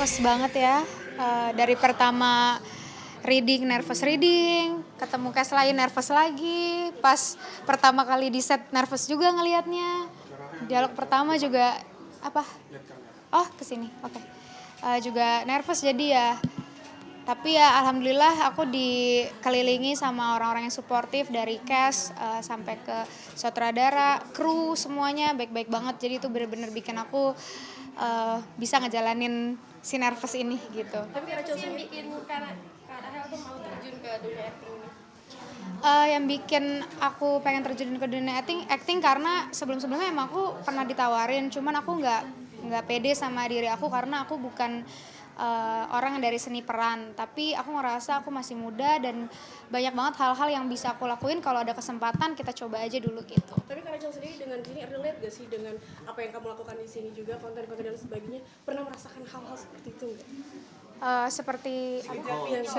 nervous banget ya. Dari pertama nervous reading, ketemu cast lain nervous lagi, pas pertama kali di set nervous juga ngelihatnya. Dialog pertama juga apa? Oh, kesini. Oke. Juga nervous jadi ya. Tapi ya alhamdulillah aku dikelilingi sama orang-orang yang suportif dari cast sampai ke sutradara, kru semuanya baik-baik banget. Jadi itu benar-benar bikin aku bisa ngejalanin si nervous ini gitu. Tapi karena Chelsea yang bikin karena Rahel tuh mau terjun ke dunia acting ini. Yang bikin aku pengen terjun ke dunia acting karena sebelum-sebelumnya emang aku pernah ditawarin, cuman aku nggak pede sama diri aku karena aku bukan orang dari seni peran, tapi aku ngerasa aku masih muda dan banyak banget hal-hal yang bisa aku lakuin. Kalau ada kesempatan kita coba aja dulu gitu. Tapi karena Chelsea sendiri dengan sini relate gak sih dengan apa yang kamu lakukan di sini juga, konten-konten dan sebagainya, pernah merasakan hal-hal seperti itu nggak? Seperti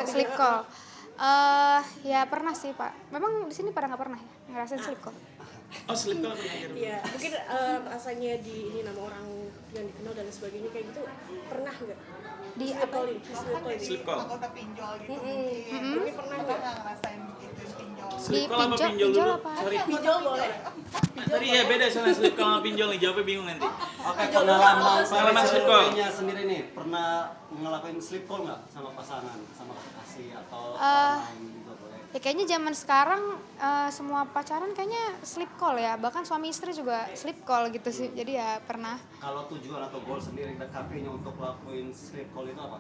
Sleep call. Ya pernah sih Pak. Memang di sini pada nggak pernah ya ngerasain sleep call. Oh, sleep call pernah. Iya, mungkin rasanya di ini nama orang yang dikenal dan sebagainya kayak gitu pernah nggak? Di Sleep apa? calling. Sleep call. Anggota pinjol gitu. Mungkin pernah nggak? Ngerasain gitu pinjol. Sleep call apa pinjol- pinjol pinjol dulu? apa? Sorry. Pinjol boleh. Tadi ya beda soalnya sleep call sama pinjol nih, jawabnya bingung nanti. Oke, pengalaman sleep call. sendiri nih, pernah ngelakuin sleep call nggak sama pasangan, sama kekasih atau Eh, orang lain juga boleh? Ya kayaknya zaman sekarang semua pacaran kayaknya sleep call ya. Bahkan suami istri juga sleep call gitu sih. Jadi ya pernah. Kalau tujuan atau goal sendiri dari kafenya untuk lakuin sleep call itu apa?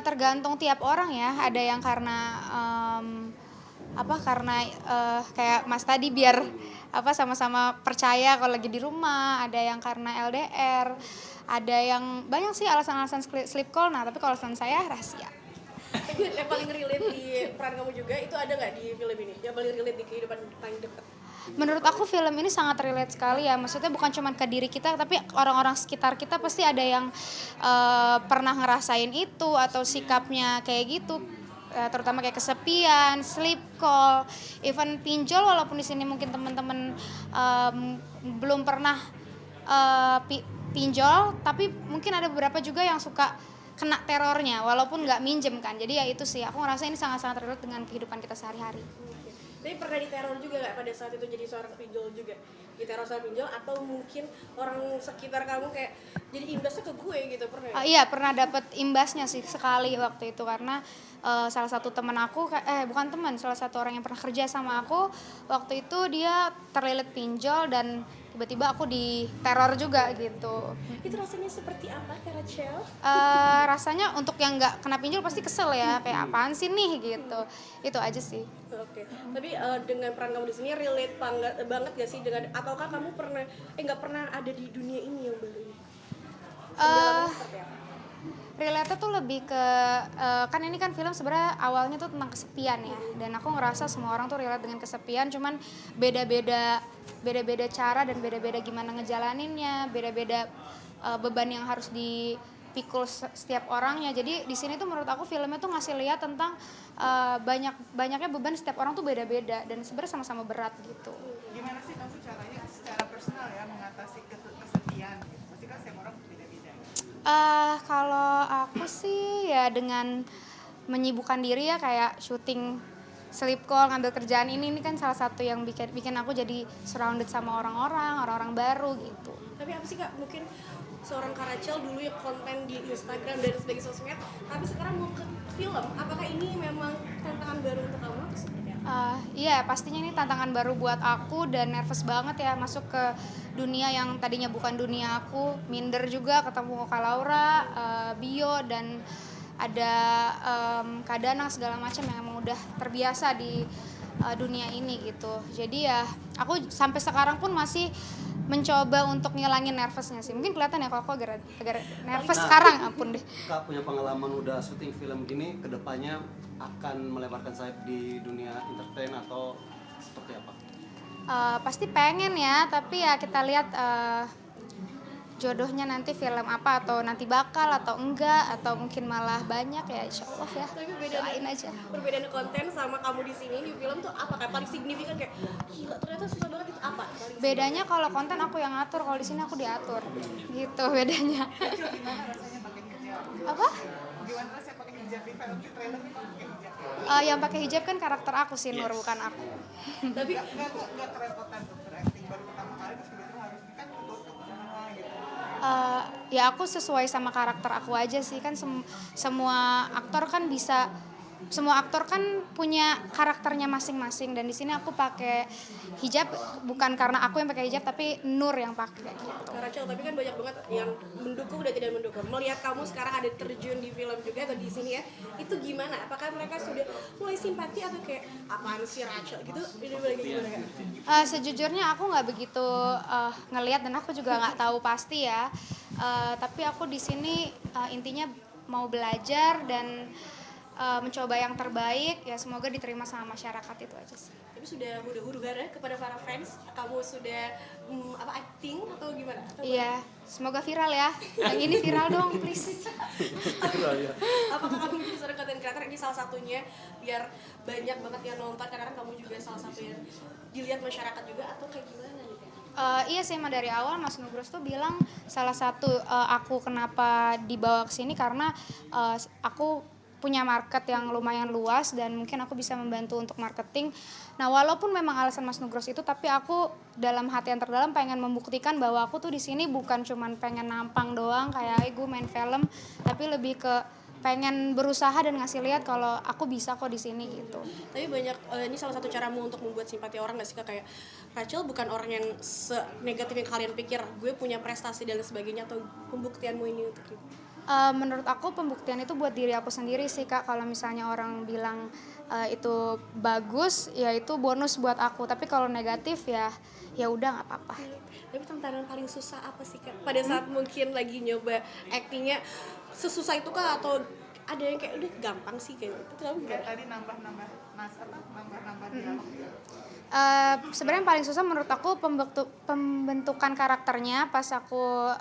Tergantung tiap orang ya. Ada yang karena kayak Mas tadi biar sama-sama percaya kalau lagi di rumah. Ada yang karena LDR. Ada yang banyak sih alasan-alasan sleep call. Nah tapi kalau alasan saya rahasia. Yang paling relate di peran kamu juga itu ada nggak di film ini? Yang paling relate di kehidupan paling dekat? Menurut aku film ini sangat relate sekali ya. Maksudnya bukan cuma ke diri kita, tapi orang-orang sekitar kita pasti ada yang pernah ngerasain itu atau sikapnya kayak gitu. Terutama kayak kesepian, sleep call, even pinjol. Walaupun di sini mungkin teman-teman belum pernah pinjol, tapi mungkin ada beberapa juga yang suka kena terornya walaupun nggak minjem kan. Jadi ya itu sih, aku ngerasa ini sangat-sangat relate dengan kehidupan kita sehari-hari. Tapi pernah diteror juga nggak pada saat itu jadi seorang pinjol juga? Diteror sama pinjol atau mungkin orang sekitar kamu kayak jadi imbasnya ke gue gitu, pernah ya? Iya, pernah dapat imbasnya sih sekali waktu itu karena salah satu teman aku bukan teman, salah satu orang yang pernah kerja sama aku waktu itu dia terlilit pinjol dan tiba-tiba aku diteror juga gitu. Itu rasanya seperti apa, Kak Rachel? Rasanya untuk yang nggak kena pinjol pasti kesel ya, kayak apaan sih nih gitu. Itu aja sih. Oke. Tapi dengan peran kamu di sini relate banget gak sih dengan, ataukah kamu pernah nggak pernah ada di dunia ini yang baru ini? Pendalamannya seperti apa? Relate tuh lebih ke kan ini kan film sebenarnya awalnya tuh tentang kesepian ya, dan aku ngerasa semua orang tuh relate dengan kesepian, cuman beda-beda cara dan beda-beda gimana ngejalaninnya, beda-beda beban yang harus dipikul setiap orangnya. Jadi di sini tuh menurut aku filmnya tuh ngasih lihat tentang banyaknya beban setiap orang tuh beda-beda dan sebenarnya sama-sama berat gitu. Gimana sih kamu caranya secara personal ya mengatasi kesepian gitu? Pasti kan setiap orang beda-beda. Kalau aku sih ya dengan menyibukkan diri ya, kayak syuting, sleep call, ngambil kerjaan ini kan salah satu yang bikin aku jadi surrounded sama orang-orang baru gitu. Tapi apa sih Kak, mungkin seorang Kak Rachel dulu yang konten di Instagram dan sebagai sosmed, tapi sekarang mau ke film, apakah ini memang tantangan baru untuk kamu atau seperti apa? Iya, pastinya ini tantangan baru buat aku dan nervous banget ya masuk ke dunia yang tadinya bukan dunia aku. Minder juga ketemu Kak Laura, Bio, dan ada Kak Danang segala macam yang emang udah terbiasa di dunia ini gitu. Jadi ya aku sampai sekarang pun masih mencoba untuk ngilangin nervousnya sih. Mungkin kelihatan ya kalau aku agak nervous sekarang, ampun deh. Kak punya pengalaman udah syuting film gini, kedepannya akan melebarkan sayap di dunia entertain atau seperti apa? Pasti pengen ya, tapi ya kita lihat jodohnya nanti film apa, atau nanti bakal atau enggak, atau mungkin malah banyak ya, insya Allah ya. Tapi Doain aja. perbedaan konten sama kamu di sini di film tuh apa kayak paling signifikan, kayak gila ternyata susah banget itu apa? Bedanya kalau konten aku yang ngatur, kalau di sini aku diatur. Gitu bedanya. Kecil gimana rasanya pakai hijab? Apa? Gimana rasanya pakai hijab di film di trailer itu pakai hijab? Yang pakai hijab kan karakter aku sih, Nur, bukan aku. Tapi Nggak kerepotan tuh berakting baru pertama kali terus tiba-tiba harus kan ketutup semua gitu. Ya aku sesuai sama karakter aku aja sih, kan semua aktor kan bisa, semua aktor kan punya karakternya masing-masing, dan di sini aku pakai hijab bukan karena aku yang pakai hijab tapi Nur yang pakai gitu. Kak Rachel, tapi kan banyak banget yang mendukung dan tidak mendukung. Melihat kamu sekarang ada terjun di film juga atau di sini ya, itu gimana? Apakah mereka sudah mulai simpati atau kayak apaan sih Rachel gitu? Ini lagi gimana Kak? Sejujurnya aku nggak begitu ngelihat, dan aku juga nggak tahu pasti ya. Tapi aku di sini intinya mau belajar dan mencoba yang terbaik, ya semoga diterima sama masyarakat, itu aja sih. Tapi sudah huru hara kepada para fans, kamu sudah acting atau gimana? Atau Iya, semoga viral ya. Yang ini viral dong, please. apakah kamu bisa seorang content creator, ini salah satunya biar banyak banget yang nonton, karena kan kamu juga salah satu yang dilihat masyarakat juga, atau kayak gimana nih Kak? Iya sih, emang dari awal Mas Nugros tuh bilang salah satu aku kenapa dibawa ke sini karena aku punya market yang lumayan luas dan mungkin aku bisa membantu untuk marketing. Nah, walaupun memang alasan Mas Nugros itu, tapi aku dalam hati yang terdalam pengen membuktikan bahwa aku tuh di sini bukan cuman pengen nampang doang kayak gue main film, tapi lebih ke pengen berusaha dan ngasih lihat kalau aku bisa kok di sini gitu. Tapi banyak, ini salah satu caramu untuk membuat simpati orang nggak sih Kak? Kayak Rachel bukan orang yang senegatif yang kalian pikir, gue punya prestasi dan sebagainya, atau pembuktianmu ini untuk itu? Menurut aku pembuktian itu buat diri aku sendiri sih Kak. Kalau misalnya orang bilang itu bagus, ya itu bonus buat aku. Tapi kalau negatif ya udah nggak apa-apa. Tapi tantangan paling susah apa sih Kak? Pada saat mungkin lagi nyoba actingnya, sesusah itu Kak, atau ada yang kayak udah gampang sih kayak gitu? Kamu Kayak gimana? tadi nambah dialog. Sebenarnya yang paling susah menurut aku pembentukan karakternya pas aku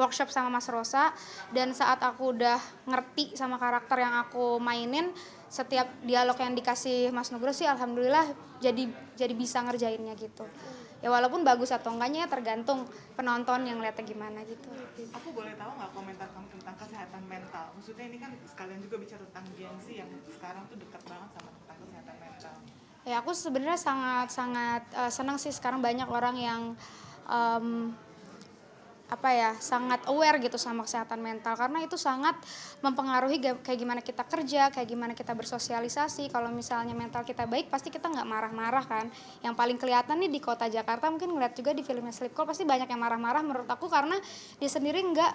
workshop sama Mas Rosa, dan saat aku udah ngerti sama karakter yang aku mainin, setiap dialog yang dikasih Mas Nugros sih alhamdulillah jadi bisa ngerjainnya gitu. Ya walaupun bagus atau enggaknya tergantung penonton yang lihatnya gimana gitu. Aku boleh tahu nggak komentar kamu tentang kesehatan mental? Maksudnya ini kan sekalian juga bicara tentang Gen Z yang sekarang tuh dekat banget sama tentang kesehatan mental. Ya aku sebenarnya sangat senang sih sekarang banyak orang yang sangat aware gitu sama kesehatan mental, karena itu sangat mempengaruhi kayak gimana kita kerja, kayak gimana kita bersosialisasi. Kalau misalnya mental kita baik, pasti kita nggak marah-marah kan. Yang paling kelihatan nih di kota Jakarta, mungkin ngeliat juga di filmnya Sleep Call, pasti banyak yang marah-marah menurut aku karena dia sendiri nggak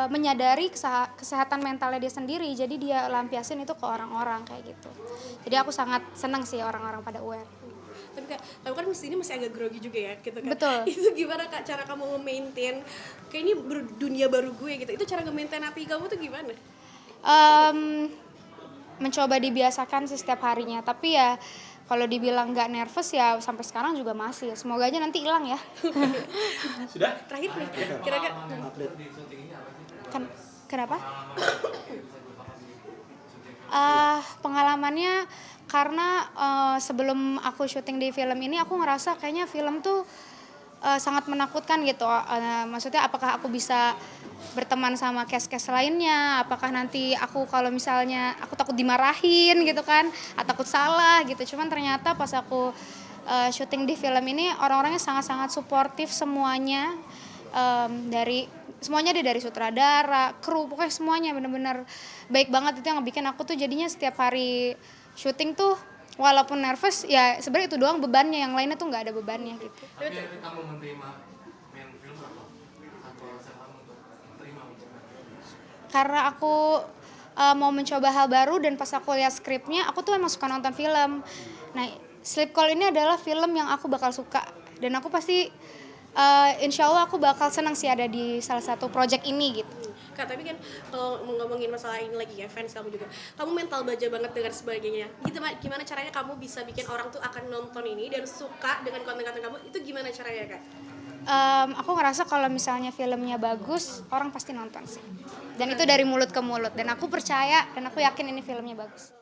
menyadari kesehatan mentalnya dia sendiri, jadi dia lampiasin itu ke orang-orang kayak gitu. Jadi aku sangat senang sih orang-orang pada aware. Tapi Kak, kamu kan ini masih agak grogi juga ya gitu kan? Betul. Itu gimana Kak cara kamu nge-maintain, kayak ini dunia baru gue gitu, itu cara nge-maintain hati kamu tuh gimana? Mencoba dibiasakan sih setiap harinya, tapi ya kalau dibilang nggak nervous ya sampai sekarang juga masih. Semoga aja nanti hilang ya. Sudah? Terakhir nih, kira-kira Kenapa? Pengalamannya karena sebelum aku syuting di film ini aku ngerasa kayaknya film tuh sangat menakutkan gitu. Maksudnya apakah aku bisa berteman sama cast-cast lainnya, apakah nanti aku kalau misalnya aku takut dimarahin gitu kan, atau takut salah gitu. Cuman ternyata pas aku syuting di film ini orang-orangnya sangat-sangat suportif semuanya, semuanya dari sutradara, kru, pokoknya semuanya benar-benar baik banget. Itu yang bikin aku tuh jadinya setiap hari syuting tuh walaupun nervous ya sebenarnya itu doang bebannya, yang lainnya tuh nggak ada bebannya gitu. Tapi kamu menerima main film atau kamu untuk menerima Karena aku mau mencoba hal baru, dan pas aku lihat skripnya aku tuh emang suka nonton film. Nah, Sleep Call ini adalah film yang aku bakal suka, dan aku pasti insya Allah aku bakal senang sih ada di salah satu project ini gitu. Kak, tapi kan kalau ngomongin masalah ini lagi ya, fans kamu juga, kamu mental baja banget dengan sebagainya gitu. Gimana caranya kamu bisa bikin orang tuh akan nonton ini dan suka dengan konten-konten kamu, itu gimana caranya Kak? Aku ngerasa kalau misalnya filmnya bagus, orang pasti nonton sih, dan itu dari mulut ke mulut, dan aku percaya dan aku yakin ini filmnya bagus.